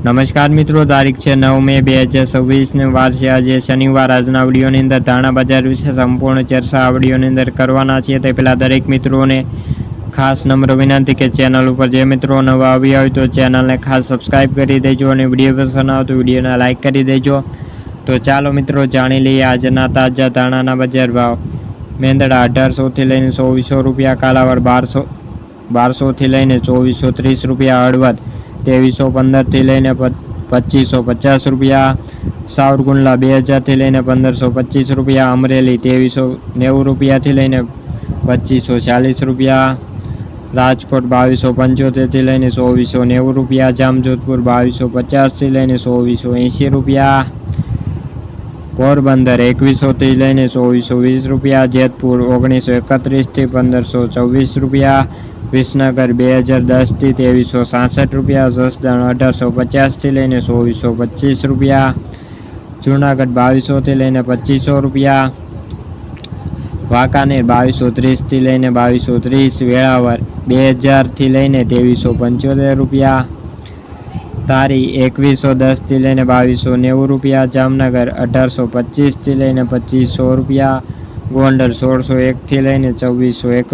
નમસ્કાર મિત્રો, તારીખ છે 9 મે 2026 વાર છે આજે શનિવાર। આજના વિડીયોની અંદર ધાણા બજાર વિશે સંપૂર્ણ ચર્ચા આ વિડીયોની અંદર કરવાના છીએ। તે પહેલાં દરેક મિત્રોને ખાસ નમ્ર વિનંતી કે ચેનલ ઉપર જે મિત્રો નવા આવ્યા હોય તો ચેનલને ખાસ સબસ્ક્રાઈબ કરી દેજો અને વિડીયો પસંદ આવે તો વિડીયોને લાઇક કરી દેજો। તો ચાલો મિત્રો જાણી લઈએ આજના તાજા ધાણાના બજાર ભાવ। મેંદડા 1800થી લઈને 2400 રૂપિયા, કાલાવડ 1200થી લઈને 2430 રૂપિયા, હળવદ 2315થી લઈને 2550 રૂપિયા, સાવરકુંડલા 2000થી લઈને 1525 રૂપિયા, અમરેલી 2390 રૂપિયાથી લઈને 2540 રૂપિયા, રાજકોટ 2275થી લઈને 2490 રૂપિયા, જામજોધપુર 2250થી લઈને 2480 રૂપિયા, પોરબંદર 2100થી લઈને 2420 રૂપિયા, જેતપુર 1931થી 1524 રૂપિયા, વિસનગર 2010થી 2366 રૂપિયા, જસદણ 1850થી લઈને 2425 રૂપિયા, જૂનાગઢ 2200થી લઈને 2500 રૂપિયા, વાંકાનેર 2230થી લઈને 2230, વેળાવર 2000થી લઈને 2375 રૂપિયા, ધારી 2110થી લઈને 2290 રૂપિયા, જામનગર 1825થી લઈને 2500 રૂપિયા, ગોંડલ 1601થી લઈને 2401